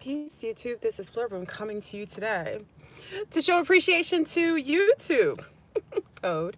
Peace, YouTube. This is FleurBrun coming to you today to show appreciation to YouTube. Code.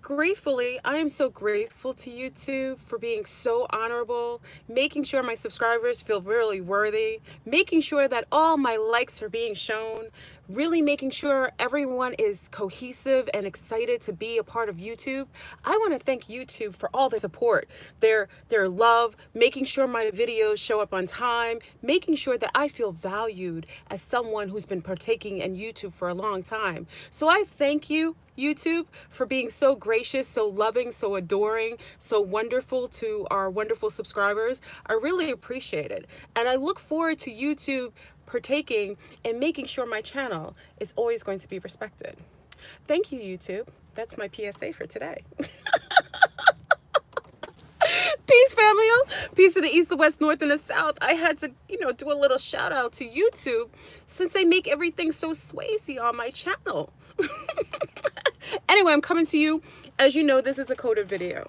Gratefully, I am so grateful to YouTube for being so honorable, making sure my subscribers feel really worthy, making sure that all my likes are being shown, really making sure everyone is cohesive and excited to be a part of YouTube. I want to thank YouTube for all their support, their love, making sure my videos show up on time, making sure that I feel valued as someone who's been partaking in YouTube for a long time. So I thank you, YouTube, for being so gracious, so loving, so adoring, so wonderful to our wonderful subscribers. I really appreciate it. And I look forward to YouTube partaking and making sure my channel is always going to be respected. Thank you, YouTube. That's my PSA for today. Peace, family. Peace to the east, the west, north, and the south. I had to, do a little shout out to YouTube since they make everything so swayzy on my channel. Anyway, I'm coming to you. As you know, this is a coded video.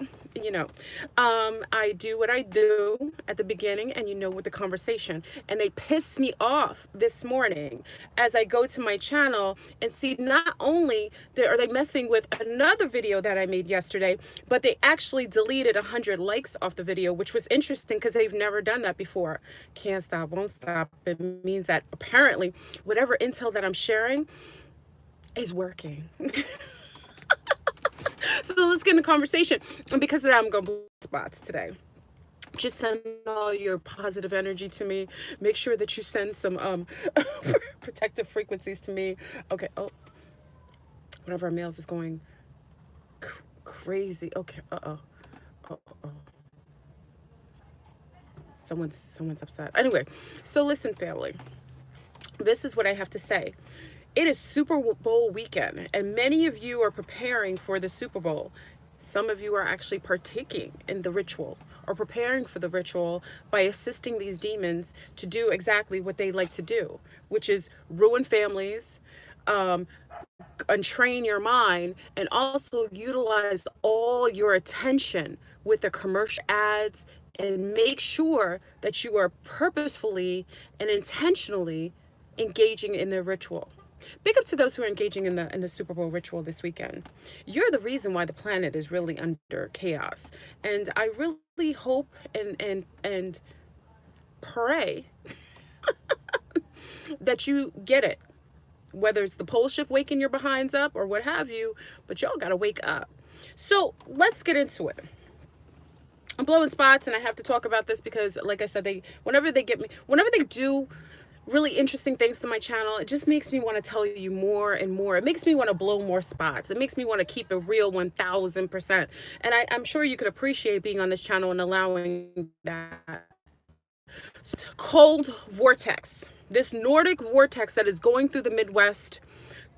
I do what I do at the beginning and with the conversation, and they piss me off this morning as I go to my channel and see not only are they messing with another video that I made yesterday, but they actually deleted 100 likes off the video, which was interesting because they've never done that before. Can't stop, won't stop. It means that apparently whatever intel that I'm sharing is working. So let's get in the conversation. And because of that, I'm going to blow spots today. Just send all your positive energy to me. Make sure that you send some protective frequencies to me. Okay. Oh, one of our males is going crazy. Okay. Uh-oh. Uh-oh. Someone's upset. Anyway, so listen, family. This is what I have to say. It is Super Bowl weekend, and many of you are preparing for the Super Bowl. Some of you are actually partaking in the ritual or preparing for the ritual by assisting these demons to do exactly what they like to do, which is ruin families, untrain your mind, and also utilize all your attention with the commercial ads and make sure that you are purposefully and intentionally engaging in the ritual. Big up to those who are engaging in the Super Bowl ritual this weekend. You're the reason why the planet is really under chaos. And I really hope and pray that you get it. Whether it's the pole shift waking your behinds up or what have you, but y'all gotta wake up. So let's get into it. I'm blowing spots and I have to talk about this because, like I said, whenever they do really interesting things to my channel, it just makes me want to tell you more and more. It makes me want to blow more spots. It makes me want to keep it real 1000%. And I'm sure you could appreciate being on this channel and allowing that. So, cold vortex. This Nordic vortex that is going through the Midwest,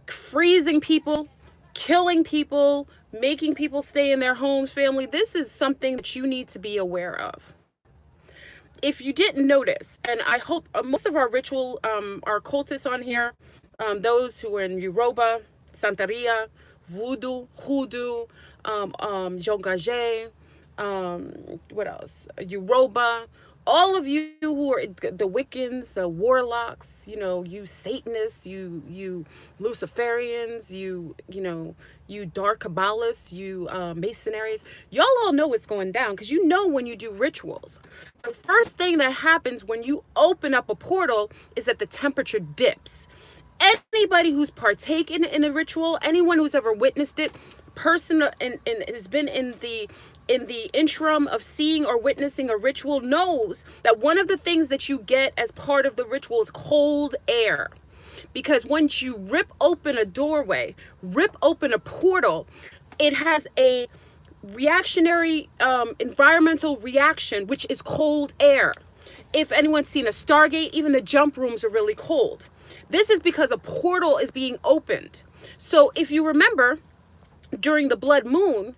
freezing people, killing people, making people stay in their homes, family. This is something that you need to be aware of. If you didn't notice, and I hope most of our ritual, our cultists on here, those who are in Yoruba, Santeria, Voodoo, Hoodoo, Jongage, what else? Yoruba, all of you who are the Wiccans, the Warlocks, you Satanists, you Luciferians, you Dark Kabbalists, you Masonaries, y'all all know what's going down because when you do rituals. The first thing that happens when you open up a portal is that the temperature dips. Anybody who's partaken in a ritual, anyone who's ever witnessed it, person and has been in the interim of seeing or witnessing a ritual knows that one of the things that you get as part of the ritual is cold air. Because once you rip open a doorway, rip open a portal, it has a reactionary environmental reaction, which is cold air. If anyone's seen a Stargate, even the jump rooms are really cold. This is because a portal is being opened. So if you remember, during the blood moon,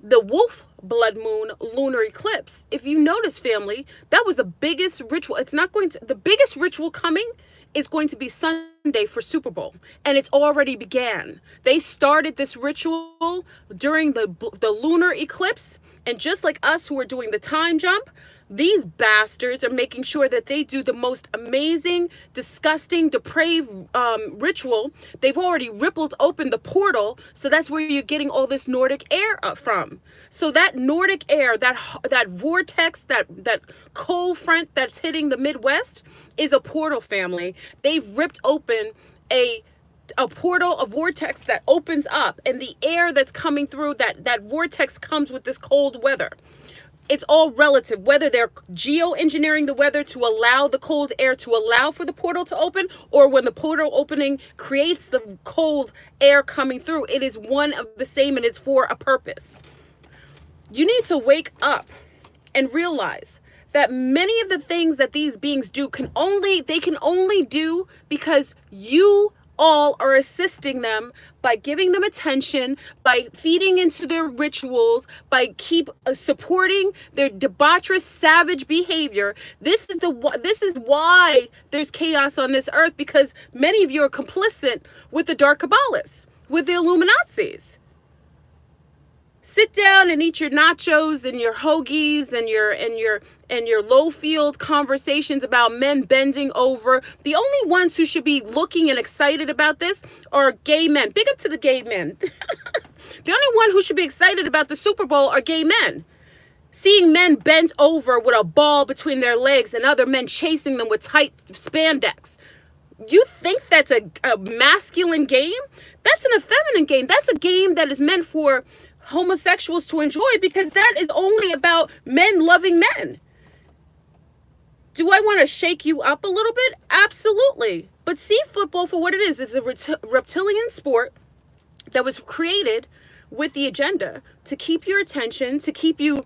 the wolf blood moon lunar eclipse, if you notice, family, that was the biggest ritual. The biggest ritual coming is going to be Sunday for Super Bowl, and it's already began. They started this ritual during the lunar eclipse, and just like us who are doing the time jump, These bastards are making sure that they do the most amazing, disgusting, depraved ritual. They've already rippled open the portal, so that's where you're getting all this Nordic air up from. So that Nordic air, that vortex, that cold front that's hitting the Midwest is a portal, family. They've ripped open a portal, a vortex that opens up, and the air that's coming through that vortex comes with this cold weather. It's all relative, whether they're geoengineering the weather to allow the cold air to allow for the portal to open, or when the portal opening creates the cold air coming through. It is one of the same, and it's for a purpose. You need to wake up and realize that many of the things that these beings do can only do because you all are assisting them by giving them attention, by feeding into their rituals, by keep supporting their debaucherous, savage behavior. This is why there's chaos on this earth, because many of you are complicit with the dark Kabbalists, with the IllumiNazis. Sit down and eat your nachos and your hoagies and your low-field conversations about men bending over. The only ones who should be looking and excited about this are gay men. Big up to the gay men. The only one who should be excited about the SuperBall are gay men. Seeing men bent over with a ball between their legs and other men chasing them with tight spandex. You think that's a masculine game? That's an effeminate game. That's a game that is meant for homosexuals to enjoy, because that is only about men loving men. Do I want to shake you up a little bit? Absolutely. But see football for what it is. It's a reptilian sport that was created with the agenda to keep your attention, to keep you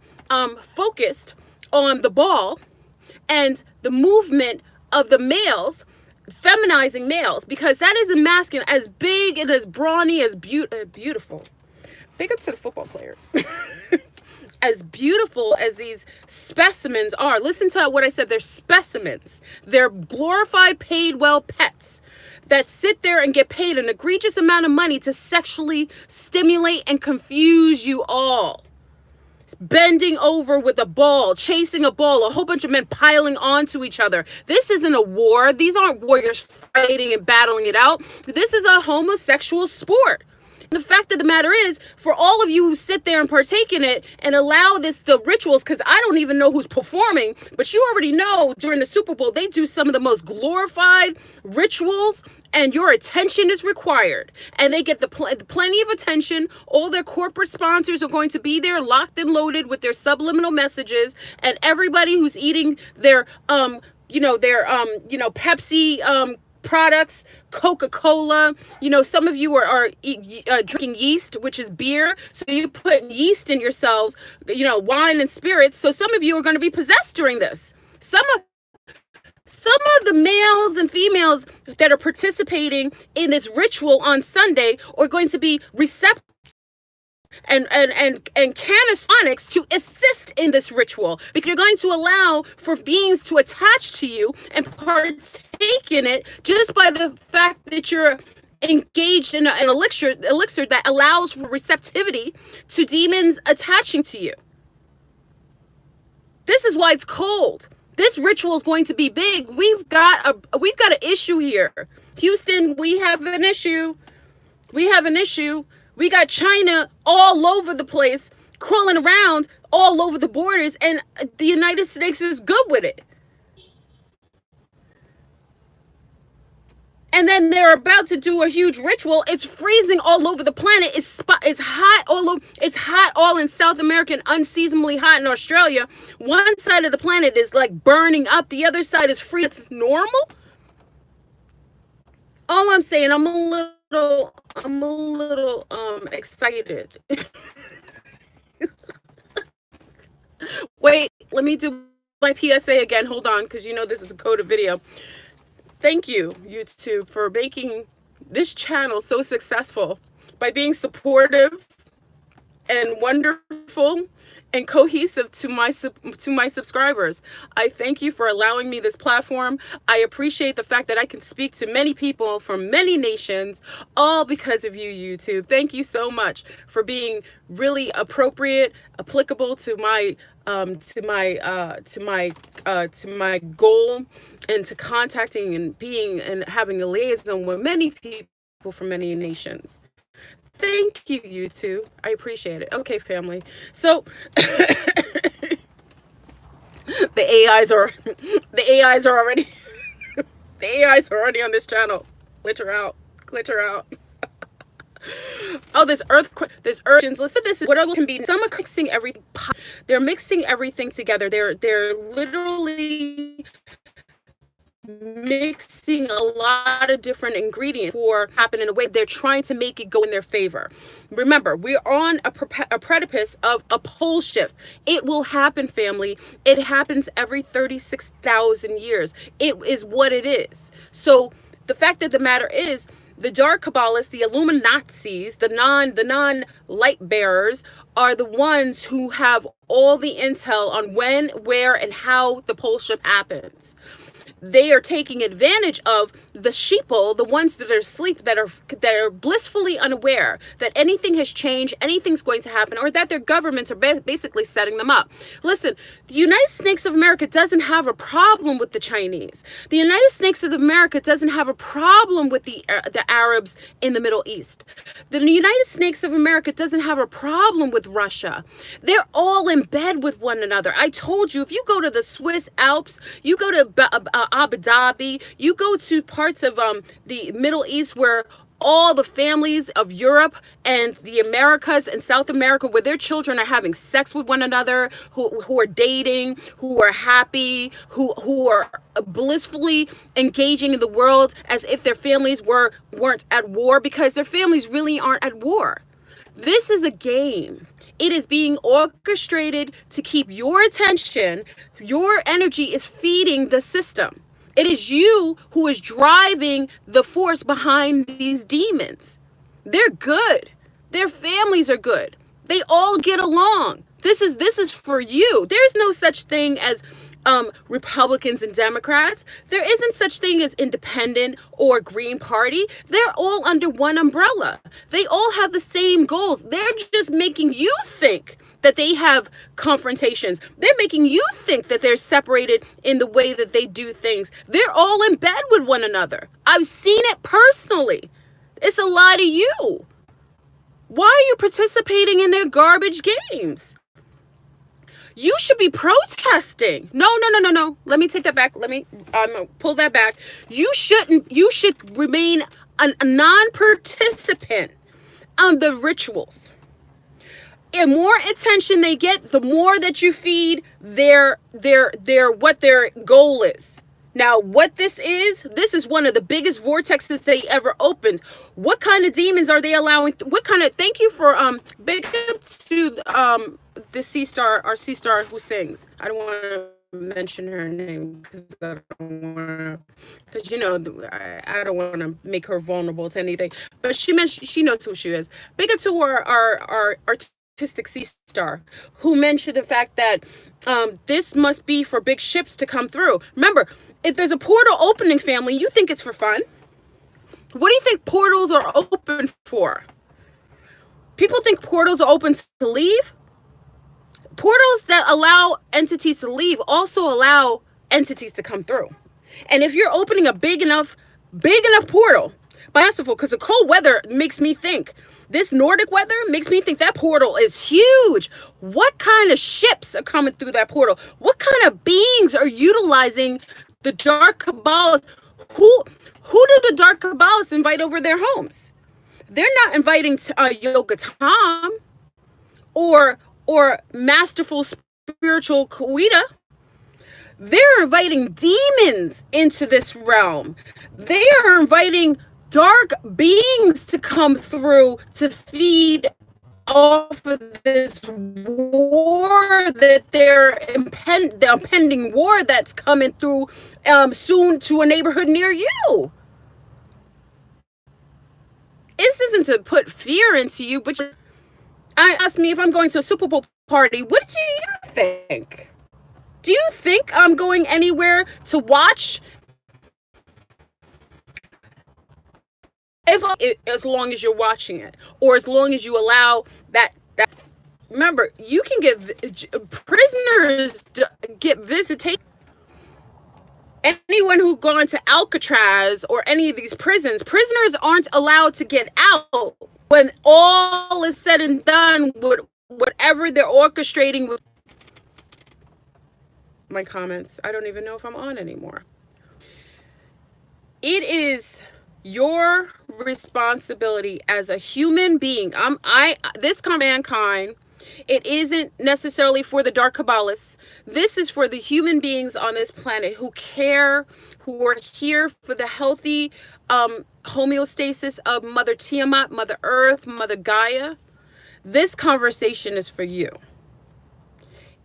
focused on the ball and the movement of the males, feminizing males, because that is a masculine, as big and as brawny, as beautiful. Big up to the football players. As beautiful as these specimens are, listen to what I said, they're specimens. They're glorified, paid well pets that sit there and get paid an egregious amount of money to sexually stimulate and confuse you all. Bending over with a ball, chasing a ball, a whole bunch of men piling onto each other. This isn't a war. These aren't warriors fighting and battling it out. This is a homosexual sport. The fact of the matter is, for all of you who sit there and partake in it and allow the rituals, because I don't even know who's performing, but you already know during the Super Bowl, they do some of the most glorified rituals, and your attention is required. And they get plenty of attention. All their corporate sponsors are going to be there, locked and loaded with their subliminal messages, and everybody who's eating their, Pepsi, products, Coca-Cola, some of you are drinking yeast, which is beer, so you put yeast in yourselves, wine and spirits, so some of you are going to be possessed during this. Some of the males and females that are participating in this ritual on Sunday are going to be receptive and canosonics to assist in this ritual, because you're going to allow for beings to attach to you and partake in it just by the fact that you're engaged in an elixir that allows for receptivity to demons attaching to you. This is why it's cold. This ritual is going to be big. We've got an issue here. Houston, we have an issue. We got China all over the place, crawling around all over the borders, and the United States is good with it. And then they're about to do a huge ritual. It's freezing all over the planet. It's hot all over. It's hot all in South America and unseasonably hot in Australia. One side of the planet is like burning up. The other side is free. It's normal. All I'm saying, I'm a little excited. Wait, let me do my PSA again. Hold on, because this is a coded video. Thank you, YouTube, for making this channel so successful by being supportive and wonderful and cohesive to my subscribers. I thank you for allowing me this platform. I appreciate the fact that I can speak to many people from many nations, all because of you, YouTube. Thank you so much for being really appropriate, applicable to my goal, and to contacting and being and having a liaison with many people from many nations. Thank you, YouTube. I appreciate it. Okay, family. So the AIs are already the AIs are already on this channel. Glitch her out. Oh, there's urchins. Listen, this is what I can be. Some are mixing everything. They're mixing everything together. They're literally mixing a lot of different ingredients for happen in a way they're trying to make it go in their favor. Remember, we're on a precipice of a pole shift. It will happen, family. It happens every 36,000 years. It is what it is. So the fact of the matter is, the dark Kabbalists, the IllumiNazis, the non-light bearers are the ones who have all the intel on when, where, and how the pole shift happens. They are taking advantage of the sheeple, the ones that are asleep, that are blissfully unaware that anything has changed, anything's going to happen, or that their governments are basically setting them up. Listen, the United States of America doesn't have a problem with the Chinese. The United States of America doesn't have a problem with the Arabs in the Middle East. The United States of America doesn't have a problem with Russia. They're all in bed with one another. I told you, if you go to the Swiss Alps, you go to Abu Dhabi, you go to parts of the Middle East where all the families of Europe and the Americas and South America, where their children are having sex with one another, who are dating, who are happy, who are blissfully engaging in the world as if their families weren't at war, because their families really aren't at war. This is a game. It is being orchestrated to keep your attention. Your energy is feeding the system. It is you who is driving the force behind these demons. They're good. Their families are good. They all get along. This is for you. There's no such thing as Republicans and Democrats. There isn't such thing as independent or Green Party. They're all under one umbrella. They all have the same goals. They're just making you think that they have confrontations. They're making you think that they're separated in the way that they do things. They're all in bed with one another. I've seen it personally. It's a lie to you. Why are you participating in their garbage games? You should be protesting. No. Let me take that back. Let me pull that back. You should remain a non-participant on the rituals. And more attention they get, the more that you feed their what their goal is. Now, what this is one of the biggest vortexes they ever opened. What kind of demons are they allowing? Thank you for big up to the C star, our C star who sings. I don't want to mention her name because I don't want to make her vulnerable to anything. But she knows who she is. Big up to our artistic sea star who mentioned the fact that this must be for big ships to come through. Remember, if there's a portal opening, family, you think it's for fun. What do you think portals are open for? People think portals are open to leave. Portals that allow entities to leave also allow entities to come through. And if you're opening a big enough portal, merciful, because the cold weather makes me think, this Nordic weather makes me think that portal is huge. What kind of ships are coming through that portal? What kind of beings are utilizing the dark Kabbalists? Who do the dark Kabbalists invite over their homes? They're not inviting Yoga Tom or masterful spiritual Kawita. They're inviting demons into this realm. They are inviting dark beings to come through to feed off of this war that the impending war that's coming through soon to a neighborhood near you. This isn't to put fear into you, but ask me if I'm going to a SuperBall party. What do you think? Do you think I'm going anywhere to watch? As long as you're watching it, or as long as you allow that. Remember, you can get prisoners get visitation. Anyone who gone to Alcatraz or any of these prisoners aren't allowed to get out when all is said and done with whatever they're orchestrating with. My comments, I don't even know if I'm on anymore. It is your responsibility as a human being. This mankind. It isn't necessarily for the dark Kabbalists. This is for the human beings on this planet who care, who are here for the healthy homeostasis of Mother Tiamat, Mother Earth, Mother Gaia. This conversation is for you.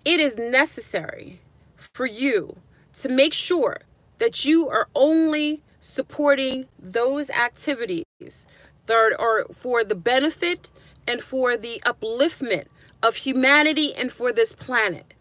It is necessary for you to make sure that you are only supporting those activities that are for the benefit and for the upliftment of humanity and for this planet.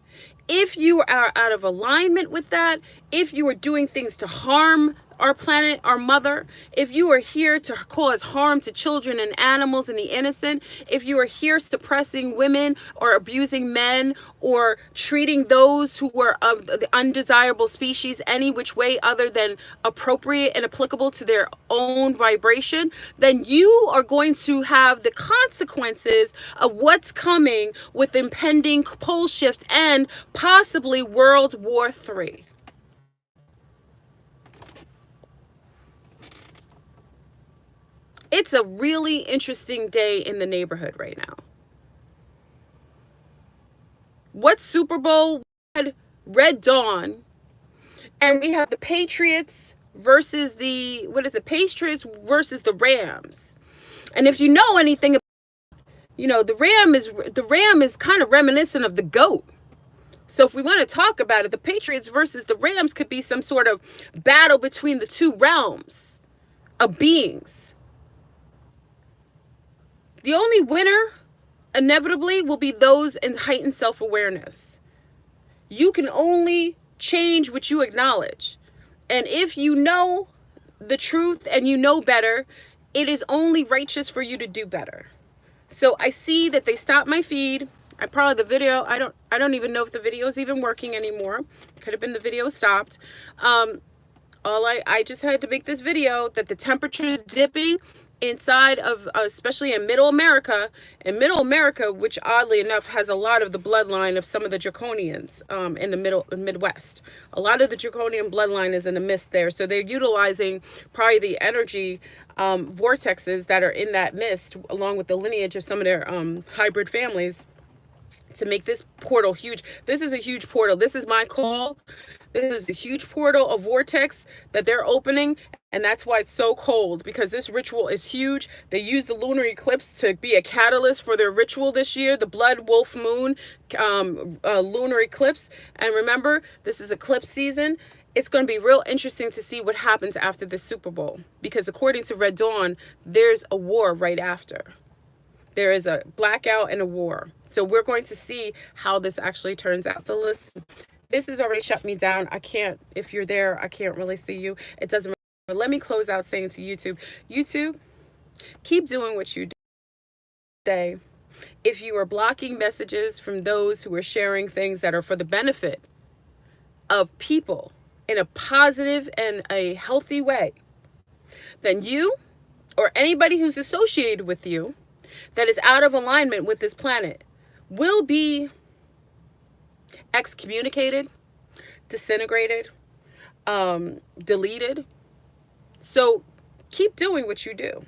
If you are out of alignment with that, if you are doing things to harm our planet, our mother, if you are here to cause harm to children and animals and the innocent, if you are here suppressing women or abusing men or treating those who are of the undesirable species any which way other than appropriate and applicable to their own vibration, then you are going to have the consequences of what's coming with impending pole shift and possibly World War III. It's a really interesting day in the neighborhood right now. What's SuperBall? Red Dawn. And we have the Patriots versus the Patriots versus the Rams. And if you know anything, the Ram is kind of reminiscent of the goat. So if we want to talk about it, the Patriots versus the Rams could be some sort of battle between the two realms of beings. The only winner, inevitably, will be those in heightened self-awareness. You can only change what you acknowledge. And if you know the truth and you know better, it is only righteous for you to do better. So I see that they stopped my feed. I don't even know if the video is even working anymore. Could have been the video stopped. I just had to make this video that the temperature is dipping inside of, especially in middle America, which oddly enough has a lot of the bloodline of some of the draconians in the Midwest. A lot of the draconian bloodline is in the mist there, so they're utilizing probably the energy vortexes that are in that mist, along with the lineage of some of their hybrid families, to make this portal huge. This is a huge portal. This is my call. This is a huge portal of vortex that they're opening, and that's why it's so cold, because this ritual is huge. They use the lunar eclipse to be a catalyst for their ritual this year, the blood wolf moon lunar eclipse. And remember, this is eclipse season. It's going to be real interesting to see what happens after the SuperBall, because according to Red Dawn, there's a war right after. There is a blackout and a war. So we're going to see how this actually turns out. So listen, this has already shut me down. I can't, if you're there, I can't really see you. It doesn't matter. But let me close out saying to YouTube, keep doing what you do. If you are blocking messages from those who are sharing things that are for the benefit of people in a positive and a healthy way, then you or anybody who's associated with you that is out of alignment with this planet will be excommunicated, disintegrated, deleted. So keep doing what you do.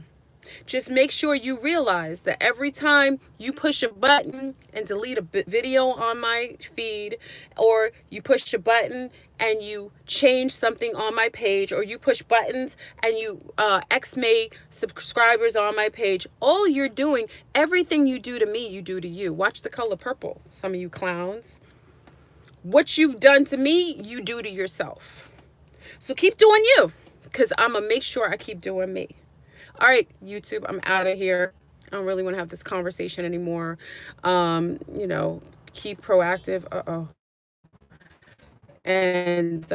Just make sure you realize that every time you push a button and delete a video on my feed, or you push a button and you change something on my page, or you push buttons and you X-may subscribers on my page, all you're doing, everything you do to me, you do to you. Watch The Color Purple, some of you clowns. What you've done to me, you do to yourself. So keep doing you, because I'm going to make sure I keep doing me. All right, YouTube, I'm out of here. I don't really want to have this conversation anymore. keep proactive. And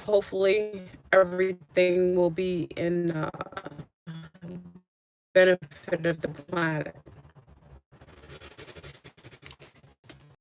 hopefully everything will be in benefit of the planet.